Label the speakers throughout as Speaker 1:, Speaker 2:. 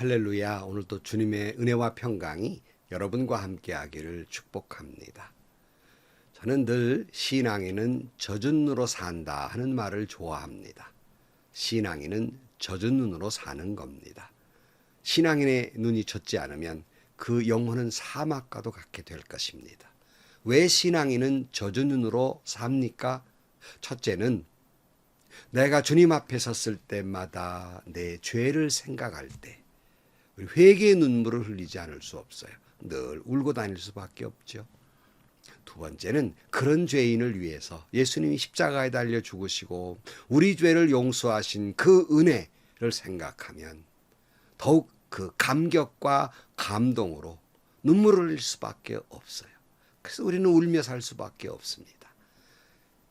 Speaker 1: 할렐루야. 오늘도 주님의 은혜와 평강이 여러분과 함께하기를 축복합니다. 저는 늘 신앙인은 젖은 눈으로 산다 하는 말을 좋아합니다. 신앙인은 젖은 눈으로 사는 겁니다. 신앙인의 눈이 젖지 않으면 그 영혼은 사막과도 같게 될 것입니다. 왜 신앙인은 젖은 눈으로 삽니까? 첫째는 내가 주님 앞에 섰을 때마다 내 죄를 생각할 때 우리 회개의 눈물을 흘리지 않을 수 없어요. 늘 울고 다닐 수밖에 없죠. 두 번째는 그런 죄인을 위해서 예수님이 십자가에 달려 죽으시고 우리 죄를 용서하신 그 은혜를 생각하면 더욱 그 감격과 감동으로 눈물을 흘릴 수밖에 없어요. 그래서 우리는 울며 살 수밖에 없습니다.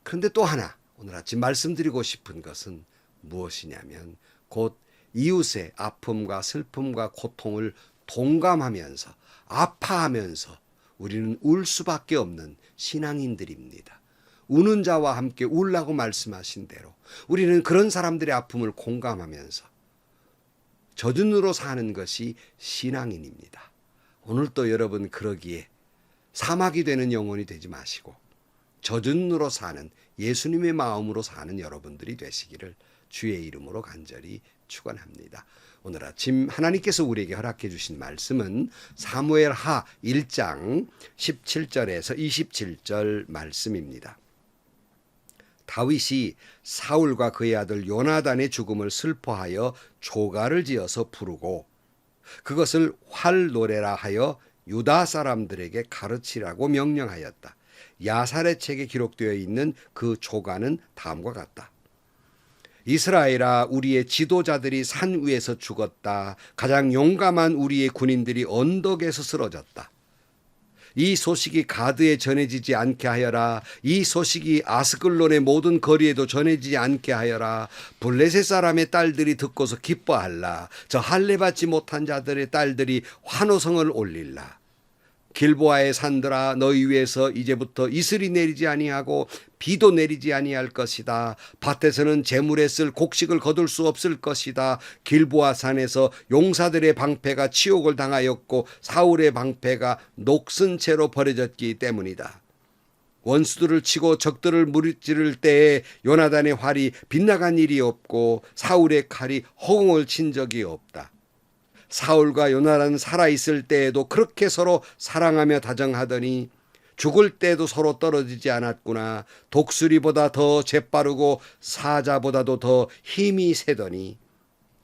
Speaker 1: 그런데 또 하나 오늘 아침 말씀드리고 싶은 것은 무엇이냐면 곧 이웃의 아픔과 슬픔과 고통을 동감하면서 아파하면서 우리는 울 수밖에 없는 신앙인들입니다. 우는 자와 함께 울라고 말씀하신 대로 우리는 그런 사람들의 아픔을 공감하면서 젖은 눈으로 사는 것이 신앙인입니다. 오늘 또 여러분 그러기에 사막이 되는 영혼이 되지 마시고 젖은 눈으로 사는 예수님의 마음으로 사는 여러분들이 되시기를 주의 이름으로 간절히 축원합니다. 오늘 아침 하나님께서 우리에게 허락해 주신 말씀은 사무엘하 1장 17절에서 27절 말씀입니다. 다윗이 사울과 그의 아들 요나단의 죽음을 슬퍼하여 조가를 지어서 부르고 그것을 활노래라 하여 유다 사람들에게 가르치라고 명령하였다. 야살의 책에 기록되어 있는 그 조가는 다음과 같다. 이스라엘아, 우리의 지도자들이 산 위에서 죽었다. 가장 용감한 우리의 군인들이 언덕에서 쓰러졌다. 이 소식이 가드에 전해지지 않게 하여라. 이 소식이 아스글론의 모든 거리에도 전해지지 않게 하여라. 블레셋 사람의 딸들이 듣고서 기뻐할라. 저 할례받지 못한 자들의 딸들이 환호성을 올릴라. 길보아의 산들아, 너희 위에서 이제부터 이슬이 내리지 아니하고 비도 내리지 아니할 것이다. 밭에서는 재물에 쓸 곡식을 거둘 수 없을 것이다. 길보아 산에서 용사들의 방패가 치욕을 당하였고 사울의 방패가 녹슨 채로 버려졌기 때문이다. 원수들을 치고 적들을 무찌를 때에 요나단의 활이 빗나간 일이 없고 사울의 칼이 허공을 친 적이 없다. 사울과 요나단은 살아있을 때에도 그렇게 서로 사랑하며 다정하더니 죽을 때도 서로 떨어지지 않았구나. 독수리보다 더 재빠르고 사자보다도 더 힘이 세더니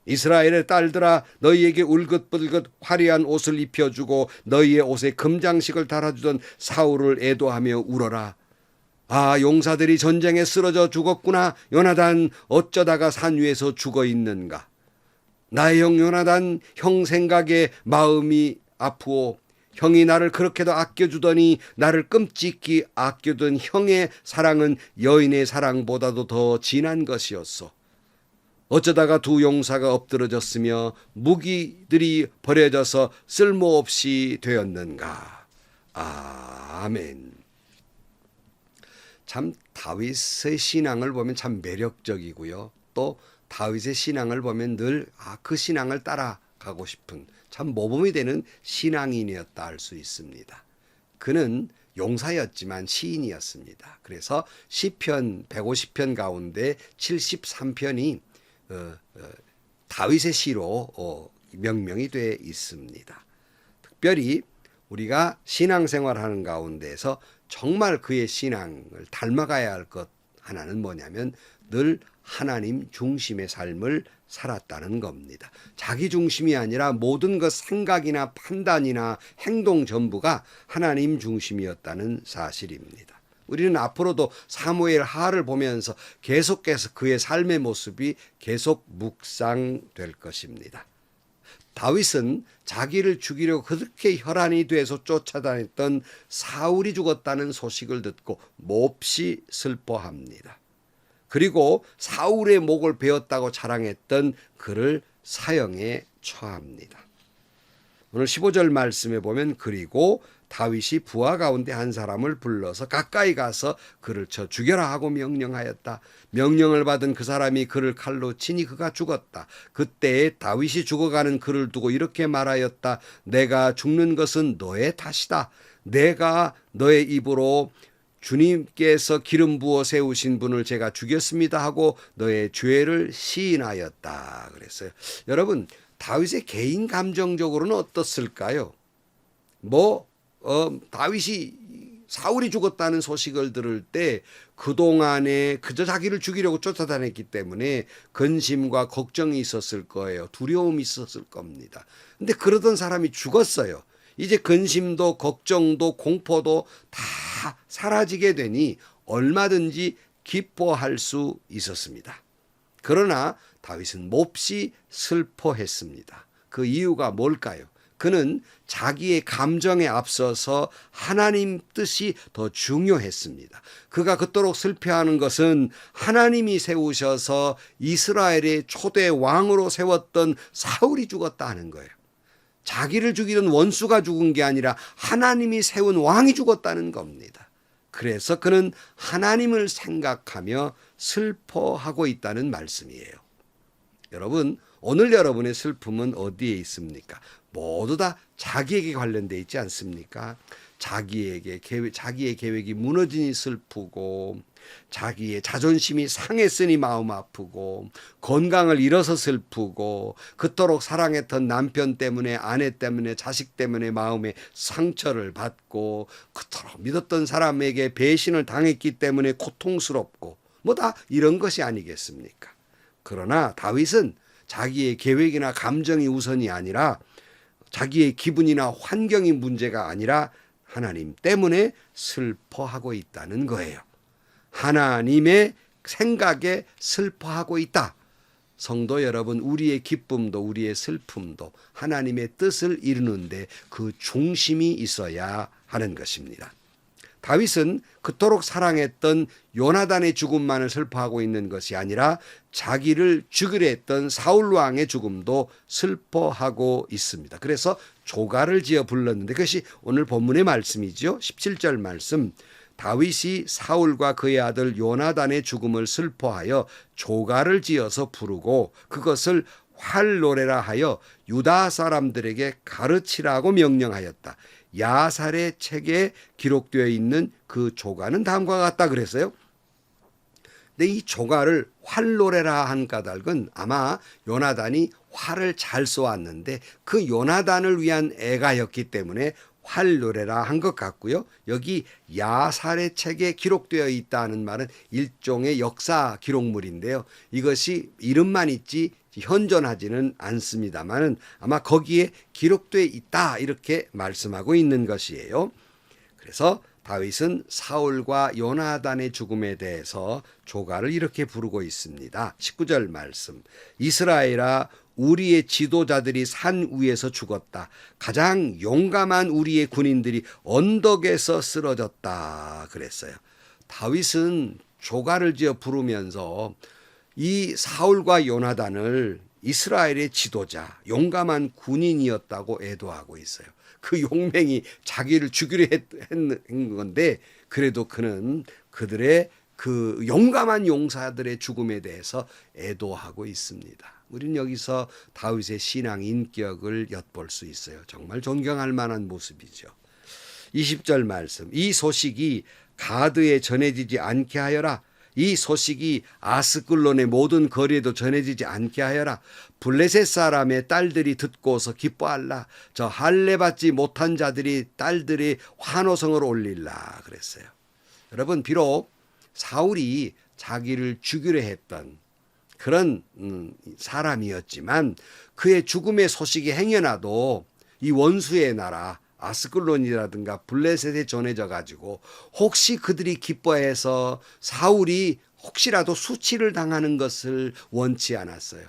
Speaker 1: 이스라엘의 딸들아, 너희에게 울긋불긋 화려한 옷을 입혀주고 너희의 옷에 금장식을 달아주던 사울을 애도하며 울어라. 아, 용사들이 전쟁에 쓰러져 죽었구나. 요나단 어쩌다가 산 위에서 죽어 있는가. 나의 형 요나단, 형 생각에 마음이 아프오. 형이 나를 그렇게도 아껴주더니 나를 끔찍히 아껴둔 형의 사랑은 여인의 사랑보다도 더 진한 것이었소. 어쩌다가 두 용사가 엎드러졌으며 무기들이 버려져서 쓸모없이 되었는가. 아멘. 참 다윗의 신앙을 보면 참 매력적이고요. 또 다윗의 신앙을 보면 늘 그 신앙을 따라가고 싶은 참 모범이 되는 신앙인이었다 할 수 있습니다. 그는 용사였지만 시인이었습니다. 그래서 시편 150편 가운데 73편이 다윗의 시로 명명이 되어 있습니다. 특별히 우리가 신앙생활하는 가운데서 정말 그의 신앙을 닮아가야 할 것 하나는 뭐냐면 늘 하나님 중심의 삶을 살았다는 겁니다. 자기 중심이 아니라 모든 것 생각이나 판단이나 행동 전부가 하나님 중심이었다는 사실입니다. 우리는 앞으로도 사무엘 하를 보면서 계속해서 그의 삶의 모습이 계속 묵상될 것입니다. 다윗은 자기를 죽이려고 그렇게 혈안이 돼서 쫓아다녔던 사울이 죽었다는 소식을 듣고 몹시 슬퍼합니다. 그리고 사울의 목을 베었다고 자랑했던 그를 사형에 처합니다. 오늘 15절 말씀에 보면 그리고 다윗이 부하 가운데 한 사람을 불러서 가까이 가서 그를 쳐 죽여라 하고 명령하였다. 명령을 받은 그 사람이 그를 칼로 치니 그가 죽었다. 그때에 다윗이 죽어가는 그를 두고 이렇게 말하였다. 내가 죽는 것은 너의 탓이다. 내가 너의 입으로 주님께서 기름 부어 세우신 분을 제가 죽였습니다 하고 너의 죄를 시인하였다 그랬어요. 여러분, 다윗의 개인 감정적으로는 어떻을까요? 다윗이 사울이 죽었다는 소식을 들을 때 그동안에 그저 자기를 죽이려고 쫓아다녔기 때문에 근심과 걱정이 있었을 거예요. 두려움이 있었을 겁니다. 근데 그러던 사람이 죽었어요. 이제 근심도 걱정도 공포도 다 사라지게 되니 얼마든지 기뻐할 수 있었습니다. 그러나 다윗은 몹시 슬퍼했습니다. 그 이유가 뭘까요? 그는 자기의 감정에 앞서서 하나님 뜻이 더 중요했습니다. 그가 그토록 슬퍼하는 것은 하나님이 세우셔서 이스라엘의 초대 왕으로 세웠던 사울이 죽었다 하는 거예요. 자기를 죽이던 원수가 죽은 게 아니라 하나님이 세운 왕이 죽었다는 겁니다. 그래서 그는 하나님을 생각하며 슬퍼하고 있다는 말씀이에요. 여러분, 오늘 여러분의 슬픔은 어디에 있습니까? 모두 다 자기에게 관련되어 있지 않습니까? 자기의 계획이 무너지니 슬프고, 자기의 자존심이 상했으니 마음 아프고, 건강을 잃어서 슬프고, 그토록 사랑했던 남편 때문에, 아내 때문에, 자식 때문에 마음에 상처를 받고, 그토록 믿었던 사람에게 배신을 당했기 때문에 고통스럽고, 다 이런 것이 아니겠습니까? 그러나 다윗은 자기의 계획이나 감정이 우선이 아니라 자기의 기분이나 환경이 문제가 아니라 하나님 때문에 슬퍼하고 있다는 거예요. 하나님의 생각에 슬퍼하고 있다. 성도 여러분, 우리의 기쁨도 우리의 슬픔도 하나님의 뜻을 이루는데 그 중심이 있어야 하는 것입니다. 다윗은 그토록 사랑했던 요나단의 죽음만을 슬퍼하고 있는 것이 아니라 자기를 죽이려 했던 사울 왕의 죽음도 슬퍼하고 있습니다. 그래서 조가를 지어 불렀는데 그것이 오늘 본문의 말씀이죠. 17절 말씀. 다윗이 사울과 그의 아들 요나단의 죽음을 슬퍼하여 조가를 지어서 부르고 그것을 활노래라 하여 유다 사람들에게 가르치라고 명령하였다. 야살의 책에 기록되어 있는 그 조가는 다음과 같다 그랬어요. 근데 이 조가를 활노래라 한 까닭은 아마 요나단이 활을 잘 쏘았는데 그 요나단을 위한 애가였기 때문에 활노래라 한 것 같고요. 여기 야살의 책에 기록되어 있다는 말은 일종의 역사 기록물인데요. 이것이 이름만 있지 현존하지는 않습니다만 아마 거기에 기록되어 있다 이렇게 말씀하고 있는 것이에요. 그래서 다윗은 사울과 요나단의 죽음에 대해서 조가를 이렇게 부르고 있습니다. 19절 말씀. 이스라엘아, 우리의 지도자들이 산 위에서 죽었다. 가장 용감한 우리의 군인들이 언덕에서 쓰러졌다 그랬어요. 다윗은 조가를 지어 부르면서 이 사울과 요나단을 이스라엘의 지도자, 용감한 군인이었다고 애도하고 있어요. 그 용맹이 자기를 죽이려 했는 건데 그래도 그는 그들의 그 용감한 용사들의 죽음에 대해서 애도하고 있습니다. 우리는 여기서 다윗의 신앙 인격을 엿볼 수 있어요. 정말 존경할 만한 모습이죠. 20절 말씀. 이 소식이 가드에 전해지지 않게 하여라. 이 소식이 아스글론의 모든 거리에도 전해지지 않게 하여라. 블레셋 사람의 딸들이 듣고서 기뻐할라. 저 할례 받지 못한 자들이 딸들이 환호성을 올릴라 그랬어요. 여러분, 비록 사울이 자기를 죽이려 했던 그런 사람이었지만 그의 죽음의 소식이 행여나도 이 원수의 나라 아스글론이라든가 블레셋에 전해져 가지고 혹시 그들이 기뻐해서 사울이 혹시라도 수치를 당하는 것을 원치 않았어요.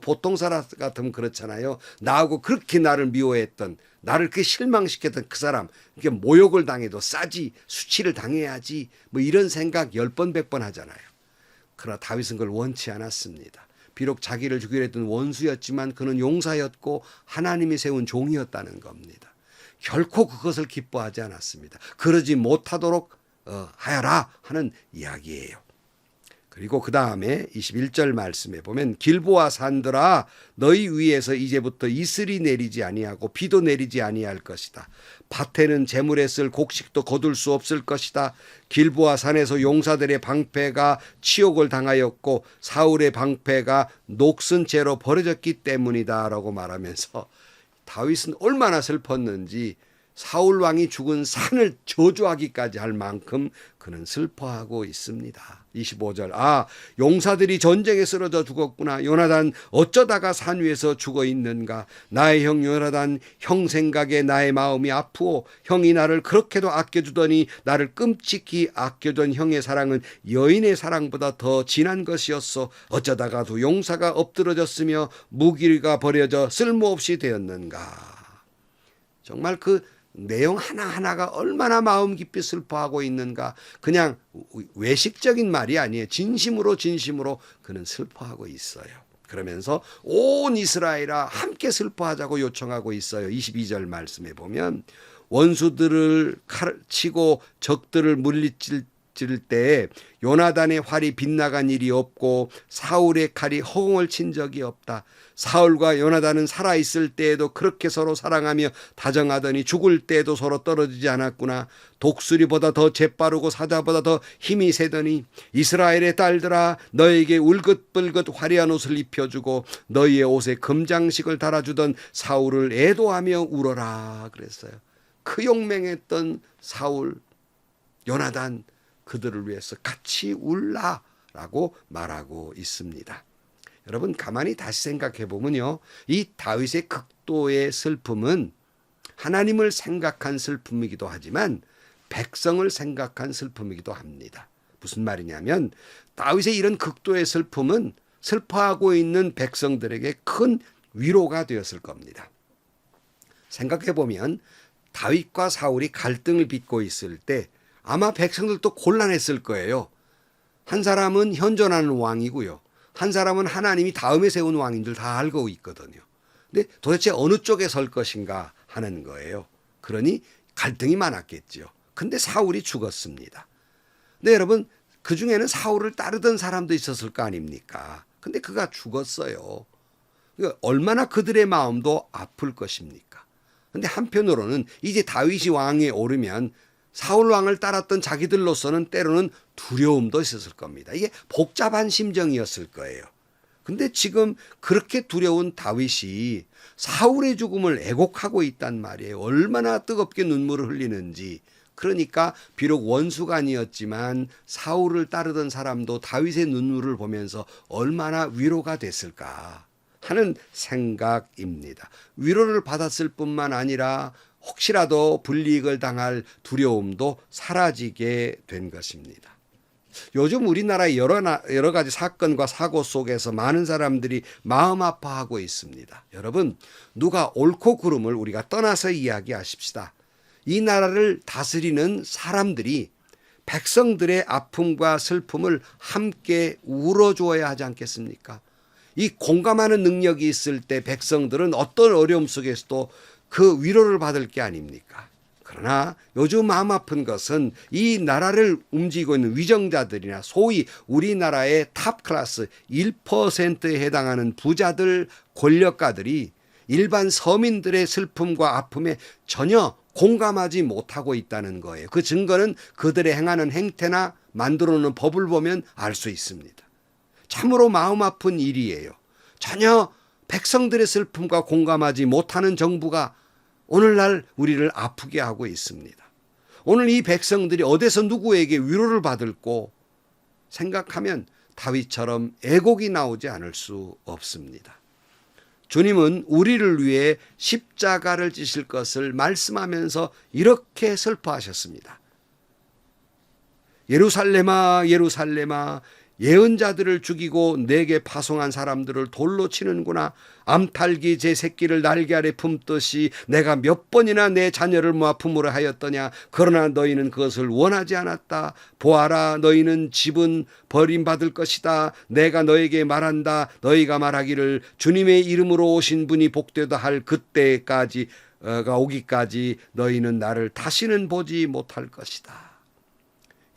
Speaker 1: 보통 사람 같으면 그렇잖아요. 나하고 그렇게 나를 미워했던, 나를 그렇게 실망시켰던 그 사람, 이게 모욕을 당해도 싸지, 수치를 당해야지, 이런 생각 10번 100번 하잖아요. 그러나 다윗은 그걸 원치 않았습니다. 비록 자기를 죽이려 했던 원수였지만 그는 용사였고 하나님이 세운 종이었다는 겁니다. 결코 그것을 기뻐하지 않았습니다. 그러지 못하도록 하여라 하는 이야기예요. 그리고 그 다음에 21절 말씀에 보면 길보아 산들아 너희 위에서 이제부터 이슬이 내리지 아니하고 비도 내리지 아니할 것이다. 밭에는 재물에 쓸 곡식도 거둘 수 없을 것이다. 길보아 산에서 용사들의 방패가 치욕을 당하였고 사울의 방패가 녹슨 채로 버려졌기 때문이다 라고 말하면서 다윗은 얼마나 슬펐는지 사울 왕이 죽은 산을 저주하기까지 할 만큼 그는 슬퍼하고 있습니다. 25절 용사들이 전쟁에 쓰러져 죽었구나. 요나단 어쩌다가 산 위에서 죽어 있는가. 나의 형 요나단 형 생각에 나의 마음이 아프오. 형이 나를 그렇게도 아껴주더니 나를 끔찍히 아껴준 형의 사랑은 여인의 사랑보다 더 진한 것이었어. 어쩌다가도 용사가 엎드러졌으며 무기가 버려져 쓸모없이 되었는가. 정말 그 내용 하나하나가 얼마나 마음 깊이 슬퍼하고 있는가. 그냥 외식적인 말이 아니에요. 진심으로 그는 슬퍼하고 있어요. 그러면서 온 이스라엘아 함께 슬퍼하자고 요청하고 있어요. 22절 말씀에 보면 원수들을 칼 치고 적들을 물리칠 때 요나단의 활이 빗나간 일이 없고 사울의 칼이 허공을 친 적이 없다. 사울과 요나단은 살아있을 때에도 그렇게 서로 사랑하며 다정하더니 죽을 때에도 서로 떨어지지 않았구나. 독수리보다 더 재빠르고 사자보다 더 힘이 세더니 이스라엘의 딸들아 너에게 울긋불긋 화려한 옷을 입혀주고 너희의 옷에 금장식을 달아주던 사울을 애도하며 울어라 그랬어요. 그 용맹했던 사울, 요나단 그들을 위해서 같이 울라라고 말하고 있습니다. 여러분 가만히 다시 생각해 보면요. 이 다윗의 극도의 슬픔은 하나님을 생각한 슬픔이기도 하지만 백성을 생각한 슬픔이기도 합니다. 무슨 말이냐면 다윗의 이런 극도의 슬픔은 슬퍼하고 있는 백성들에게 큰 위로가 되었을 겁니다. 생각해 보면 다윗과 사울이 갈등을 빚고 있을 때 아마 백성들도 곤란했을 거예요. 한 사람은 현존하는 왕이고요. 한 사람은 하나님이 다음에 세운 왕인 줄 다 알고 있거든요. 근데 도대체 어느 쪽에 설 것인가 하는 거예요. 그러니 갈등이 많았겠죠. 근데 사울이 죽었습니다. 근데 여러분 그 중에는 사울을 따르던 사람도 있었을 거 아닙니까? 근데 그가 죽었어요. 그러니까 얼마나 그들의 마음도 아플 것입니까? 근데 한편으로는 이제 다윗이 왕에 오르면 사울 왕을 따랐던 자기들로서는 때로는 두려움도 있었을 겁니다. 이게 복잡한 심정이었을 거예요. 근데 지금 그렇게 두려운 다윗이 사울의 죽음을 애곡하고 있단 말이에요. 얼마나 뜨겁게 눈물을 흘리는지. 그러니까 비록 원수가 아니었지만 사울을 따르던 사람도 다윗의 눈물을 보면서 얼마나 위로가 됐을까 하는 생각입니다. 위로를 받았을 뿐만 아니라 혹시라도 불이익을 당할 두려움도 사라지게 된 것입니다. 요즘 우리나라의 여러 가지 사건과 사고 속에서 많은 사람들이 마음 아파하고 있습니다. 여러분, 누가 옳고 그름을 우리가 떠나서 이야기하십시다. 이 나라를 다스리는 사람들이 백성들의 아픔과 슬픔을 함께 울어주어야 하지 않겠습니까? 이 공감하는 능력이 있을 때 백성들은 어떤 어려움 속에서도 그 위로를 받을 게 아닙니까? 그러나 요즘 마음 아픈 것은 이 나라를 움직이고 있는 위정자들이나 소위 우리나라의 탑 클래스 1%에 해당하는 부자들, 권력가들이 일반 서민들의 슬픔과 아픔에 전혀 공감하지 못하고 있다는 거예요. 그 증거는 그들의 행하는 행태나 만들어 놓은 법을 보면 알 수 있습니다. 참으로 마음 아픈 일이에요. 전혀 백성들의 슬픔과 공감하지 못하는 정부가 오늘날 우리를 아프게 하고 있습니다. 오늘 이 백성들이 어디서 누구에게 위로를 받을고 생각하면 다윗처럼 애곡이 나오지 않을 수 없습니다. 주님은 우리를 위해 십자가를 지실 것을 말씀하면서 이렇게 슬퍼하셨습니다. 예루살렘아 예루살렘아 예언자들을 죽이고 내게 파송한 사람들을 돌로 치는구나. 암탉이 제 새끼를 날개 아래 품듯이 내가 몇 번이나 내 자녀를 모아 품으려 하였더냐. 그러나 너희는 그것을 원하지 않았다. 보아라, 너희는 집은 버림받을 것이다. 내가 너에게 말한다. 너희가 말하기를 주님의 이름으로 오신 분이 복되다 할 그때까지가 오기까지 너희는 나를 다시는 보지 못할 것이다.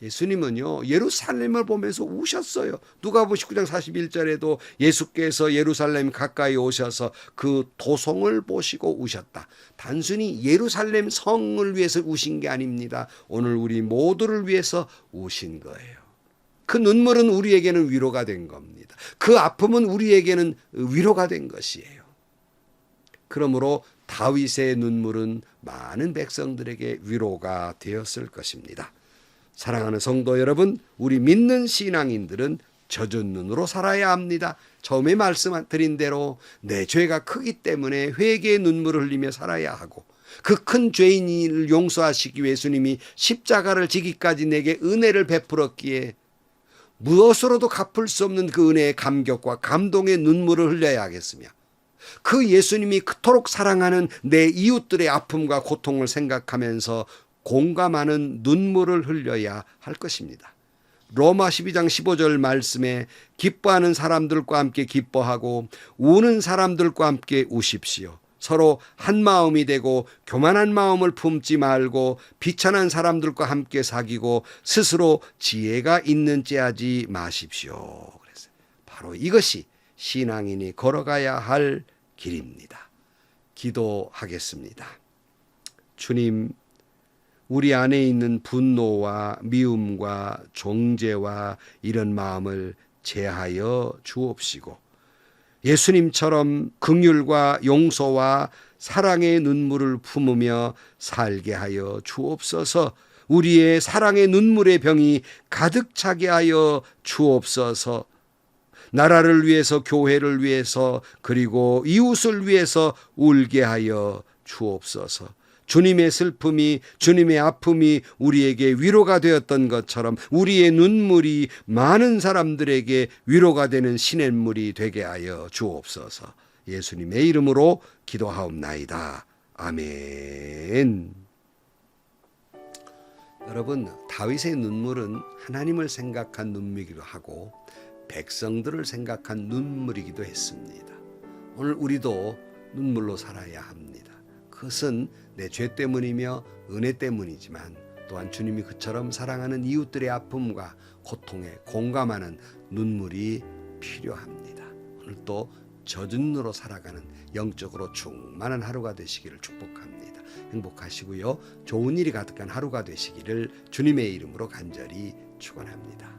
Speaker 1: 예수님은요, 예루살렘을 보면서 우셨어요. 누가복음 19장 41절에도 예수께서 예루살렘 가까이 오셔서 그 도성을 보시고 우셨다. 단순히 예루살렘 성을 위해서 우신 게 아닙니다. 오늘 우리 모두를 위해서 우신 거예요. 그 눈물은 우리에게는 위로가 된 겁니다. 그 아픔은 우리에게는 위로가 된 것이에요. 그러므로 다윗의 눈물은 많은 백성들에게 위로가 되었을 것입니다. 사랑하는 성도 여러분, 우리 믿는 신앙인들은 젖은 눈으로 살아야 합니다. 처음에 말씀드린 대로 내 죄가 크기 때문에 회개의 눈물을 흘리며 살아야 하고, 그 큰 죄인을 용서하시기 위해 예수님이 십자가를 지기까지 내게 은혜를 베풀었기에 무엇으로도 갚을 수 없는 그 은혜의 감격과 감동의 눈물을 흘려야 하겠으며, 그 예수님이 그토록 사랑하는 내 이웃들의 아픔과 고통을 생각하면서 공감하는 눈물을 흘려야 할 것입니다. 로마 12장 15절 말씀에 기뻐하는 사람들과 함께 기뻐하고 우는 사람들과 함께 우십시오. 서로 한 마음이 되고 교만한 마음을 품지 말고 비천한 사람들과 함께 사귀고 스스로 지혜가 있는 체 하지 마십시오. 그랬어요. 바로 이것이 신앙인이 걸어가야 할 길입니다. 기도하겠습니다. 주님, 우리 안에 있는 분노와 미움과 정죄와 이런 마음을 제하여 주옵시고, 예수님처럼 긍휼과 용서와 사랑의 눈물을 품으며 살게 하여 주옵소서. 우리의 사랑의 눈물의 병이 가득 차게 하여 주옵소서. 나라를 위해서, 교회를 위해서, 그리고 이웃을 위해서 울게 하여 주옵소서. 주님의 슬픔이, 주님의 아픔이 우리에게 위로가 되었던 것처럼 우리의 눈물이 많은 사람들에게 위로가 되는 시냇물이 되게 하여 주옵소서. 예수님의 이름으로 기도하옵나이다. 아멘. 여러분, 다윗의 눈물은 하나님을 생각한 눈물이기도 하고 백성들을 생각한 눈물이기도 했습니다. 오늘 우리도 눈물로 살아야 합니다. 그것은 내 죄 때문이며 은혜 때문이지만 또한 주님이 그처럼 사랑하는 이웃들의 아픔과 고통에 공감하는 눈물이 필요합니다. 오늘도 젖은 눈으로 살아가는 영적으로 충만한 하루가 되시기를 축복합니다. 행복하시고요. 좋은 일이 가득한 하루가 되시기를 주님의 이름으로 간절히 축원합니다.